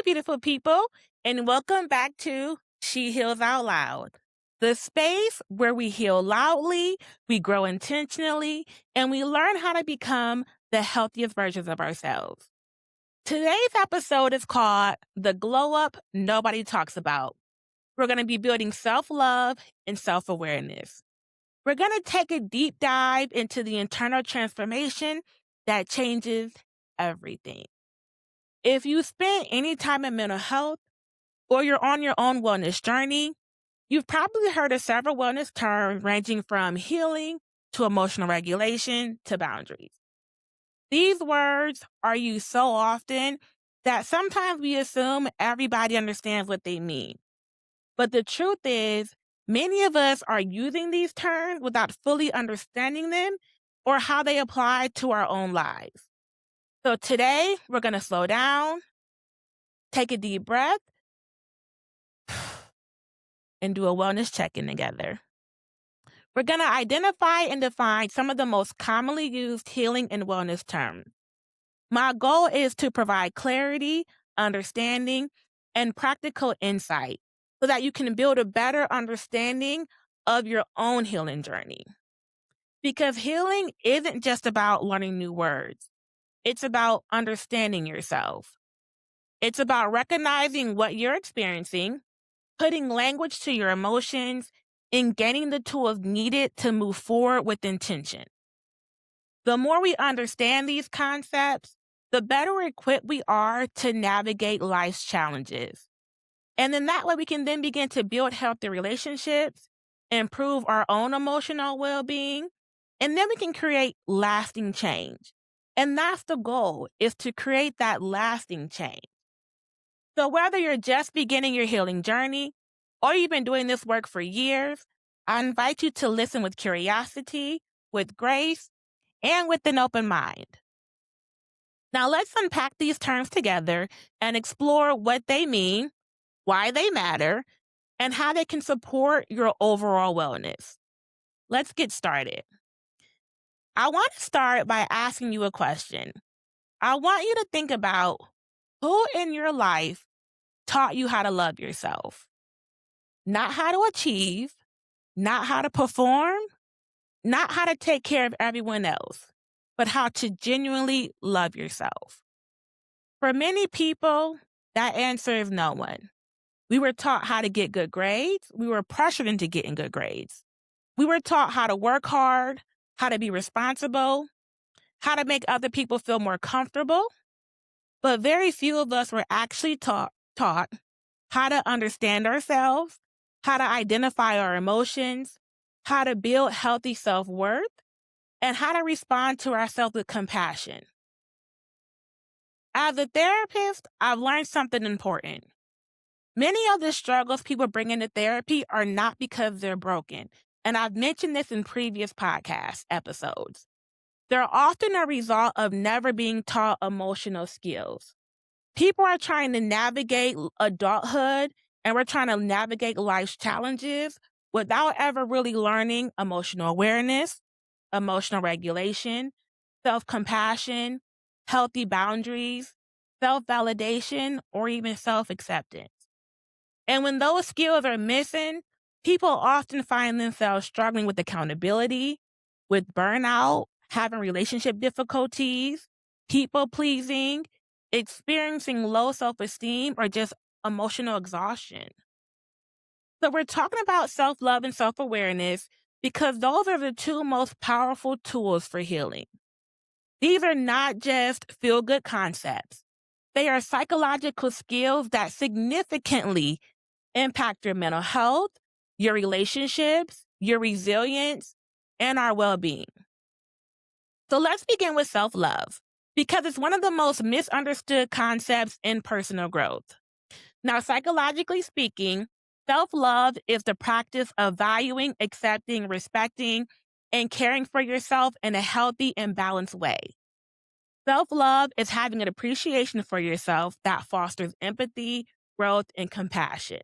beautiful people, and welcome back to She Heals Out Loud, the space where we heal loudly, we grow intentionally, and we learn how to become the healthiest versions of ourselves. Today's episode is called The Glow Up Nobody Talks About. We're going to be building self-love and self-awareness. We're going to take a deep dive into the internal transformation that changes everything. If you spend any time in mental health or you're on your own wellness journey, you've probably heard of several wellness terms ranging from healing to emotional regulation to boundaries. These words are used so often that sometimes we assume everybody understands what they mean. But the truth is, many of us are using these terms without fully understanding them or how they apply to our own lives. So today, we're going to slow down, take a deep breath, and do a wellness check-in together. We're going to identify and define some of the most commonly used healing and wellness terms. My goal is to provide clarity, understanding, and practical insight so that you can build a better understanding of your own healing journey. Because healing isn't just about learning new words. It's about understanding yourself. It's about recognizing what you're experiencing, putting language to your emotions, and gaining the tools needed to move forward with intention. The more we understand these concepts, the better equipped we are to navigate life's challenges. And then that way we can then begin to build healthy relationships, improve our own emotional well-being, and then we can create lasting change. And that's the goal, is to create that lasting change. So whether you're just beginning your healing journey or you've been doing this work for years, I invite you to listen with curiosity, with grace, and with an open mind. Now let's unpack these terms together and explore what they mean, why they matter, and how they can support your overall wellness. Let's get started. I want to start by asking you a question. I want you to think about who in your life taught you how to love yourself. Not how to achieve, not how to perform, not how to take care of everyone else, but how to genuinely love yourself. For many people, that answer is no one. We were taught how to get good grades. We were pressured into getting good grades. We were taught how to work hard, how to be responsible, how to make other people feel more comfortable. But very few of us were actually taught how to understand ourselves, how to identify our emotions, how to build healthy self-worth, and how to respond to ourselves with compassion. As a therapist, I've learned something important. Many of the struggles people bring into therapy are not because they're broken, and I've mentioned this in previous podcast episodes. They're often a result of never being taught emotional skills. People are trying to navigate adulthood, and we're trying to navigate life's challenges without ever really learning emotional awareness, emotional regulation, self-compassion, healthy boundaries, self-validation, or even self-acceptance. And when those skills are missing, people often find themselves struggling with accountability, with burnout, having relationship difficulties, people-pleasing, experiencing low self-esteem, or just emotional exhaustion. So we're talking about self-love and self-awareness because those are the two most powerful tools for healing. These are not just feel-good concepts. They are psychological skills that significantly impact your mental health, your relationships, your resilience, and our well-being. So let's begin with self-love, because it's one of the most misunderstood concepts in personal growth. Now, psychologically speaking, self-love is the practice of valuing, accepting, respecting, and caring for yourself in a healthy and balanced way. Self-love is having an appreciation for yourself that fosters empathy, growth, and compassion.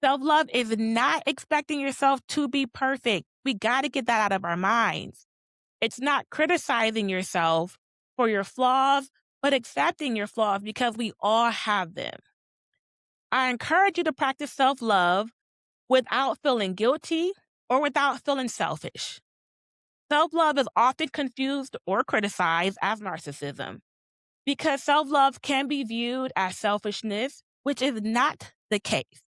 Self-love is not expecting yourself to be perfect. We got to get that out of our minds. It's not criticizing yourself for your flaws but accepting your flaws because we all have them. I encourage you to practice self love without feeling guilty or without feeling selfish. Self love is often confused or criticized as narcissism because self love can be viewed as selfishness, which is not the case.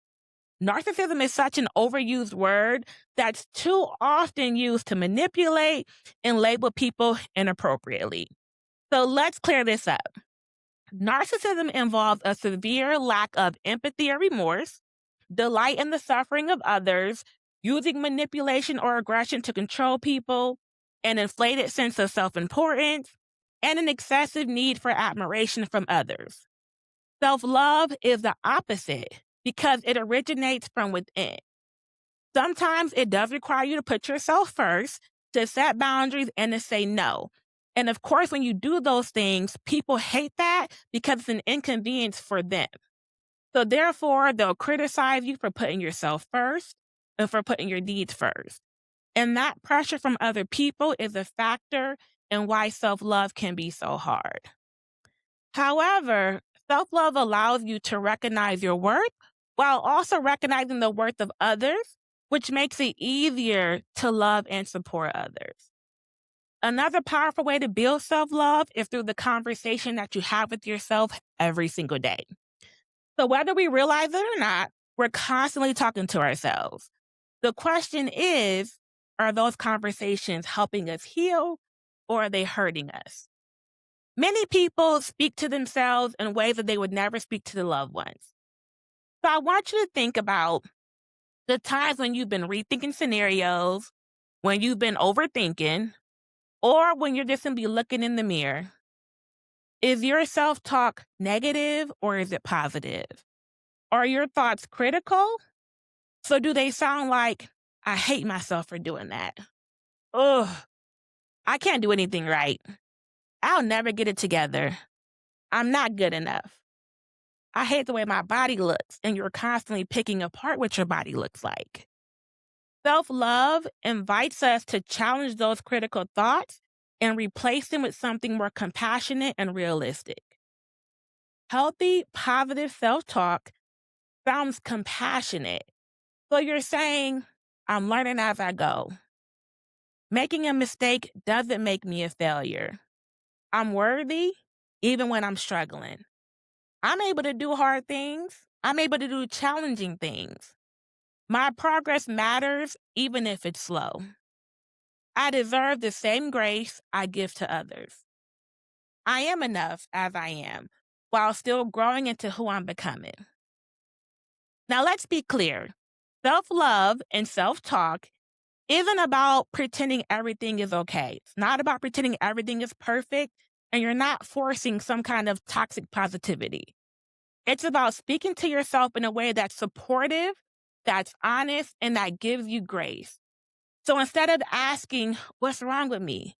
Narcissism is such an overused word that's too often used to manipulate and label people inappropriately. So let's clear this up. Narcissism involves a severe lack of empathy or remorse, delight in the suffering of others, using manipulation or aggression to control people, an inflated sense of self importance, and an excessive need for admiration from others. Self love is the opposite because it originates from within. Sometimes it does require you to put yourself first, to set boundaries, and to say no. And of course, when you do those things, people hate that because it's an inconvenience for them. So therefore, they'll criticize you for putting yourself first and for putting your needs first. And that pressure from other people is a factor in why self love can be so hard. However, self love allows you to recognize your worth while also recognizing the worth of others, which makes it easier to love and support others. Another powerful way to build self love is through the conversation that you have with yourself every single day. So, whether we realize it or not, we're constantly talking to ourselves. The question is, are those conversations helping us heal or are they hurting us? Many people speak to themselves in ways that they would never speak to the loved ones. So I want you to think about the times when you've been rethinking scenarios, when you've been overthinking, or when you're just simply looking in the mirror. Is your self talk negative or is it positive? Are your thoughts critical? So do they sound like, I hate myself for doing that? Ugh, I can't do anything right. I'll never get it together. I'm not good enough. I hate the way my body looks, and you're constantly picking apart what your body looks like. Self love invites us to challenge those critical thoughts and replace them with something more compassionate and realistic. Healthy, positive self talk sounds compassionate. So you're saying, I'm learning as I go. Making a mistake doesn't make me a failure. I'm worthy even when I'm struggling. I'm able to do hard things. I'm able to do challenging things. My progress matters even if it's slow. I deserve the same grace I give to others. I am enough as I am while still growing into who I'm becoming. Now, let's be clear. Self love and self talk isn't about pretending everything is okay. It's not about pretending everything is perfect, and you're not forcing some kind of toxic positivity. It's about speaking to yourself in a way that's supportive, that's honest, and that gives you grace. So instead of asking, what's wrong with me?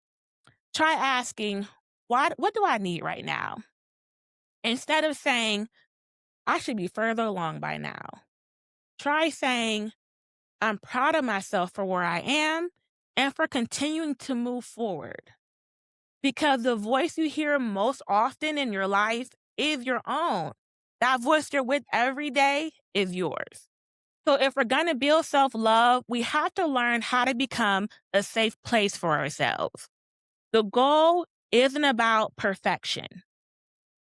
Try asking, what do I need right now? Instead of saying, I should be further along by now. Try saying, I'm proud of myself for where I am and for continuing to move forward. Because the voice you hear most often in your life is your own. That voice you're with every day is yours. So if we're going to build self-love, we have to learn how to become a safe place for ourselves. The goal isn't about perfection.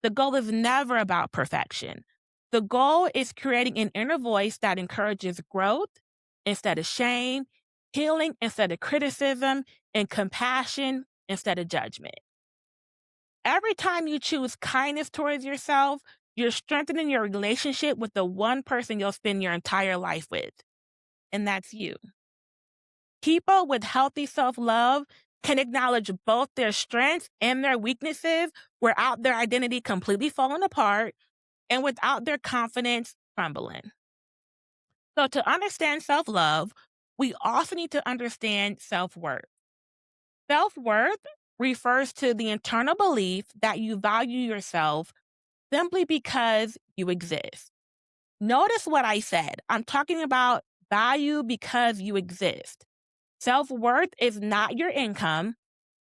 The goal is never about perfection. The goal is creating an inner voice that encourages growth instead of shame, healing instead of criticism, and compassion instead of judgment. Every time you choose kindness towards yourself, you're strengthening your relationship with the one person you'll spend your entire life with, and that's you. People with healthy self love can acknowledge both their strengths and their weaknesses without their identity completely falling apart and without their confidence crumbling. So, to understand self love, we also need to understand self worth. Self worth refers to the internal belief that you value yourself simply because you exist. Notice what I said. I'm talking about value because you exist. Self worth is not your income.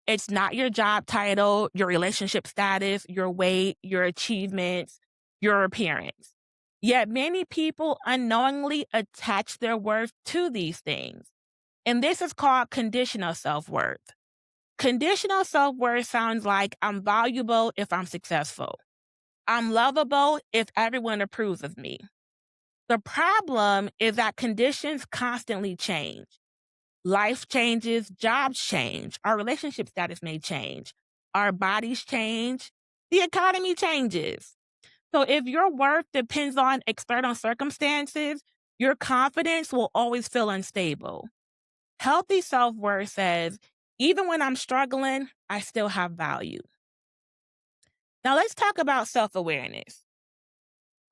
It's not your job title, your relationship status, your weight, your achievements, your appearance. Yet many people unknowingly attach their worth to these things. And this is called conditional self worth. Conditional self worth sounds like I'm valuable if I'm successful. I'm lovable if everyone approves of me. The problem is that conditions constantly change. Life changes, jobs change, our relationship status may change, our bodies change, the economy changes. So if your worth depends on external circumstances, your confidence will always feel unstable. Healthy self worth says, even when I'm struggling, I still have value. Now let's talk about self awareness.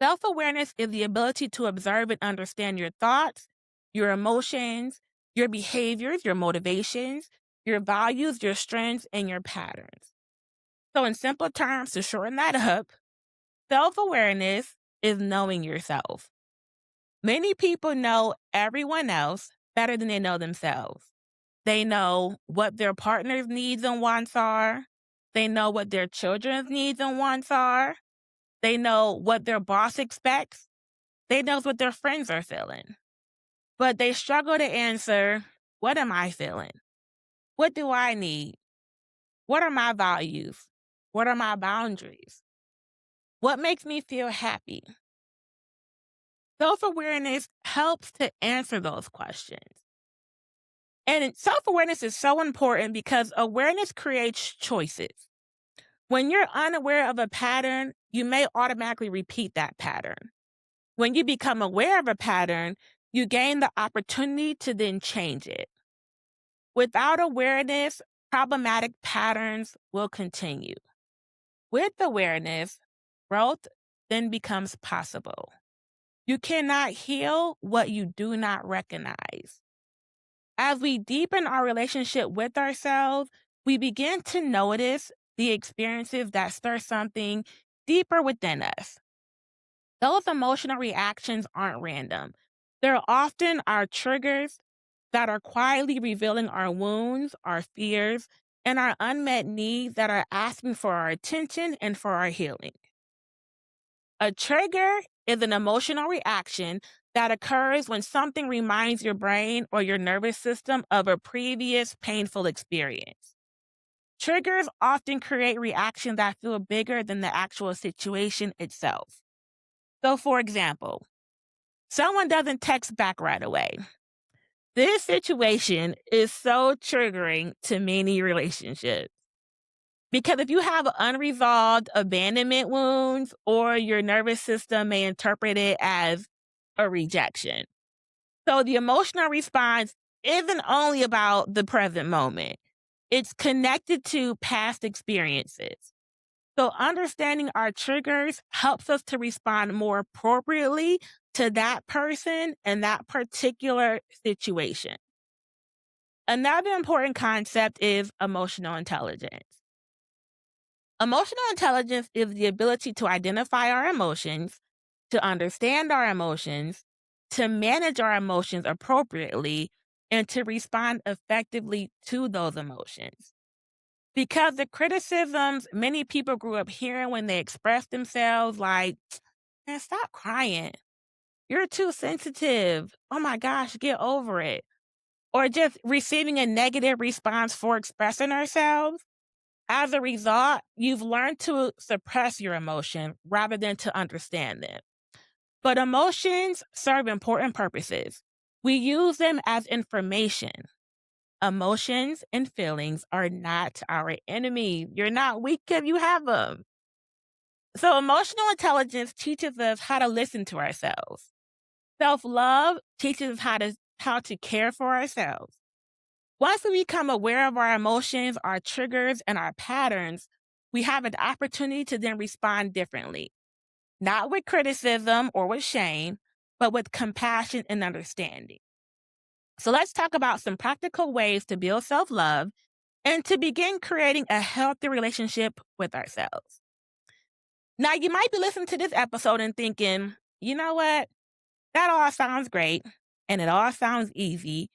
Self awareness is the ability to observe and understand your thoughts, your emotions, your behaviors, your motivations, your values, your strengths, and your patterns. So, in simple terms, to shorten that up, self awareness is knowing yourself. Many people know everyone else better than they know themselves. They know what their partner's needs and wants are. They know what their children's needs and wants are. They know what their boss expects. They know what their friends are feeling. But they struggle to answer, what am I feeling? What do I need? What are my values? What are my boundaries? What makes me feel happy? Self awareness helps to answer those questions. And self awareness is so important because awareness creates choices. When you're unaware of a pattern, you may automatically repeat that pattern. When you become aware of a pattern, you gain the opportunity to then change it. Without awareness, problematic patterns will continue. With awareness, growth then becomes possible. You cannot heal what you do not recognize. As we deepen our relationship with ourselves, we begin to notice the experiences that stir something deeper within us. Those emotional reactions aren't random. They're often our triggers that are quietly revealing our wounds, our fears, and our unmet needs that are asking for our attention and for our healing. A trigger is an emotional reaction that occurs when something reminds your brain or your nervous system of a previous painful experience. Triggers often create reactions that feel bigger than the actual situation itself. So, for example, someone doesn't text back right away. This situation is so triggering to many relationships. Because if you have unresolved abandonment wounds, or your nervous system may interpret it as a rejection. So the emotional response isn't only about the present moment, it's connected to past experiences. So understanding our triggers helps us to respond more appropriately to that person and that particular situation. Another important concept is emotional intelligence. Emotional intelligence is the ability to identify our emotions, to understand our emotions, to manage our emotions appropriately, and to respond effectively to those emotions. Because the criticisms many people grew up hearing when they express themselves, like, man, stop crying. You're too sensitive. Oh my gosh, get over it. Or just receiving a negative response for expressing ourselves. As a result, you've learned to suppress your emotion rather than to understand them. But emotions serve important purposes. We use them as information. Emotions and feelings are not our enemy. You're not weak if you have them. So emotional intelligence teaches us how to listen to ourselves. Self-love teaches us how to care for ourselves. Once we become aware of our emotions, our triggers, and our patterns, we have an opportunity to then respond differently, not with criticism or with shame, but with compassion and understanding. So let's talk about some practical ways to build self-love and to begin creating a healthy relationship with ourselves. Now, you might be listening to this episode and thinking, you know what? That all sounds great and it all sounds easy,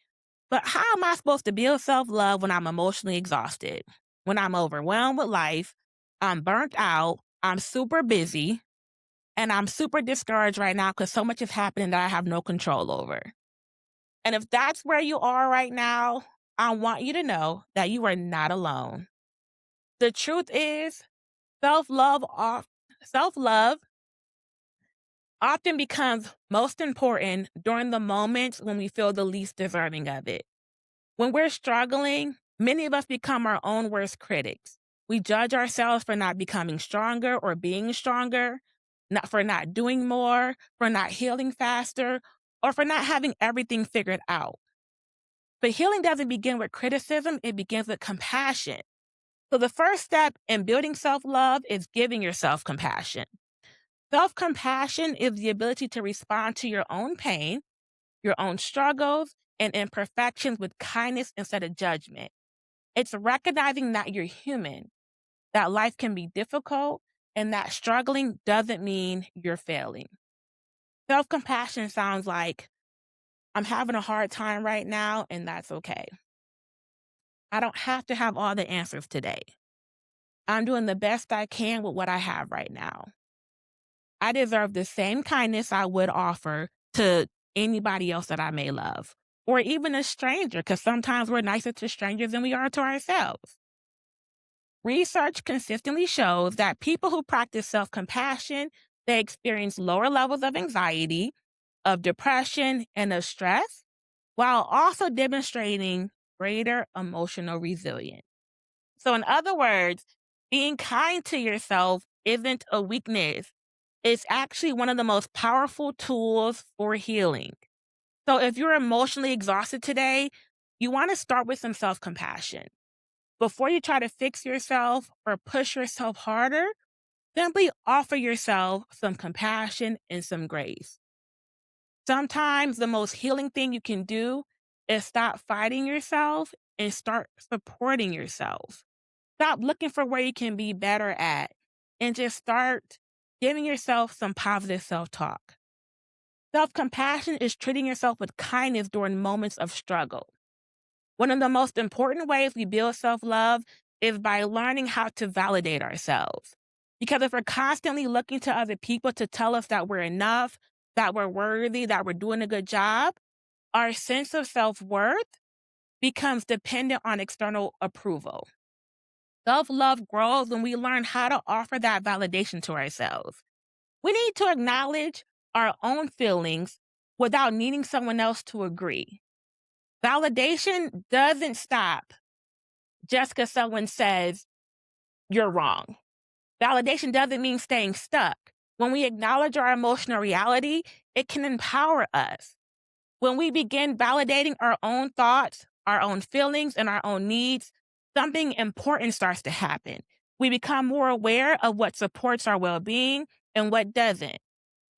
but how am I supposed to build self love when I'm emotionally exhausted? when I'm overwhelmed with life, I'm burnt out, I'm super busy, and I'm super discouraged right now because so much is happening that I have no control over. And if that's where you are right now, I want you to know that you are not alone. The truth is, self-love off self-love often becomes most important during the moments when we feel the least deserving of it. When we're struggling, many of us become our own worst critics. We judge ourselves for not becoming stronger or being stronger, not for not doing more, for not healing faster, or for not having everything figured out. But healing doesn't begin with criticism, it begins with compassion. So the first step in building self-love is giving yourself compassion. Self-compassion is the ability to respond to your own pain, your own struggles, and imperfections with kindness instead of judgment. It's recognizing that you're human, that life can be difficult, and that struggling doesn't mean you're failing. Self-compassion sounds like, I'm having a hard time right now, and that's okay. I don't have to have all the answers today. I'm doing the best I can with what I have right now. I deserve the same kindness I would offer to anybody else that I may love, or even a stranger, because sometimes we're nicer to strangers than we are to ourselves. Research consistently shows that people who practice self-compassion, they experience lower levels of anxiety, of depression, and of stress, while also demonstrating greater emotional resilience. So, in other words, being kind to yourself isn't a weakness. It's actually one of the most powerful tools for healing. So, if you're emotionally exhausted today, you want to start with some self compassion. Before you try to fix yourself or push yourself harder, simply offer yourself some compassion and some grace. Sometimes the most healing thing you can do is stop fighting yourself and start supporting yourself. Stop looking for where you can be better at and just start giving yourself some positive self talk. Self compassion is treating yourself with kindness during moments of struggle. One of the most important ways we build self love is by learning how to validate ourselves. Because if we're constantly looking to other people to tell us that we're enough, that we're worthy, that we're doing a good job, our sense of self worth becomes dependent on external approval. Self love grows when we learn how to offer that validation to ourselves. We need to acknowledge our own feelings without needing someone else to agree. Validation doesn't stop just because someone says you're wrong. Validation doesn't mean staying stuck. When we acknowledge our emotional reality, it can empower us. When we begin validating our own thoughts, our own feelings, and our own needs, something important starts to happen. We become more aware of what supports our well being and what doesn't.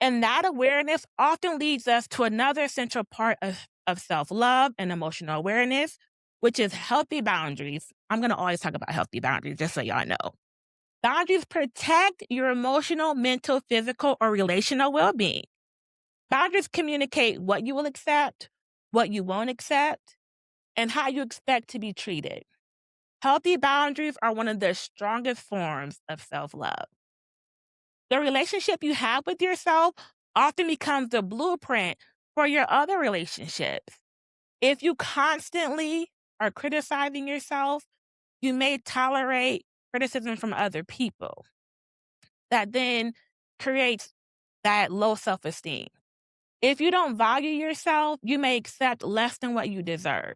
And that awareness often leads us to another central part of self love and emotional awareness, which is healthy boundaries. I'm going to always talk about healthy boundaries, just so y'all know. Boundaries protect your emotional, mental, physical, or relational well being. Boundaries communicate what you will accept, what you won't accept, and how you expect to be treated. Healthy boundaries are one of the strongest forms of self love. The relationship you have with yourself often becomes the blueprint for your other relationships. If you constantly are criticizing yourself, you may tolerate criticism from other people. That then creates that low self esteem. If you don't value yourself, you may accept less than what you deserve.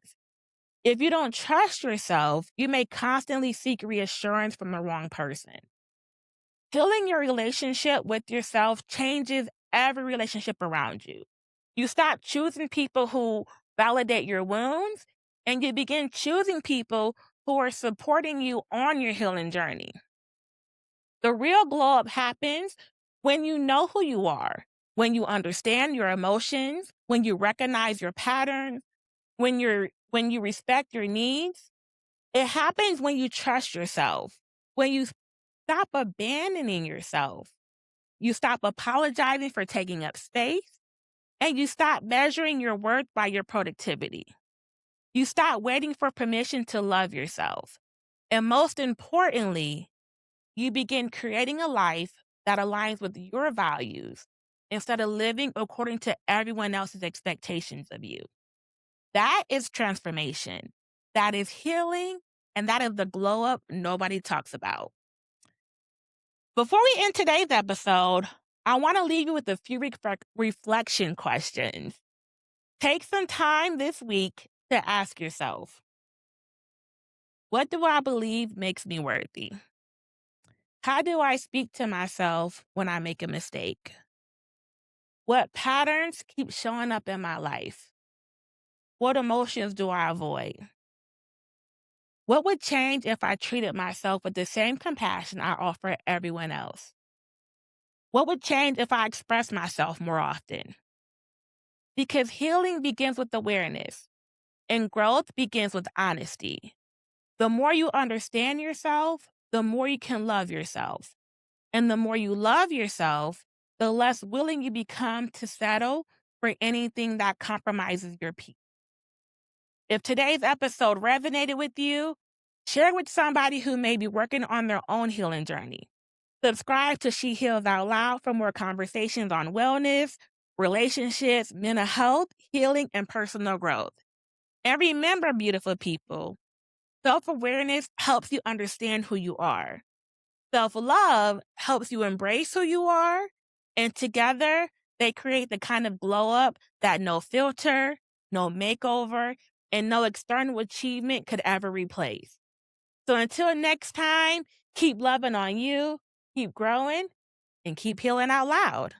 If you don't trust yourself, you may constantly seek reassurance from the wrong person. Healing your relationship with yourself changes every relationship around you. You stop choosing people who validate your wounds, and you begin choosing people who are supporting you on your healing journey. The real glow up happens when you know who you are, when you understand your emotions, when you recognize your patterns, when you respect your needs. It happens when you trust yourself, when you stop abandoning yourself, you stop apologizing for taking up space, and you stop measuring your worth by your productivity. You stop waiting for permission to love yourself. And most importantly, you begin creating a life that aligns with your values instead of living according to everyone else's expectations of you. That is transformation. That is healing. And that is the glow up nobody talks about. Before we end today's episode, I want to leave you with a few reflection questions. Take some time this week to ask yourself, what do I believe makes me worthy? How do I speak to myself when I make a mistake? What patterns keep showing up in my life? What emotions do I avoid? What would change if I treated myself with the same compassion I offer everyone else? What would change if I expressed myself more often? Because healing begins with awareness and growth begins with honesty. The more you understand yourself, the more you can love yourself. And the more you love yourself, the less willing you become to settle for anything that compromises your peace. If today's episode resonated with you, share it with somebody who may be working on their own healing journey. Subscribe to She Heals Out Loud for more conversations on wellness, relationships, mental health, healing, and personal growth. And remember, beautiful people, self-awareness helps you understand who you are. Self-love helps you embrace who you are. And together, they create the kind of glow up that no filter, no makeover, and no external achievement could ever replace. So until next time, keep loving on you, keep growing, and keep healing out loud.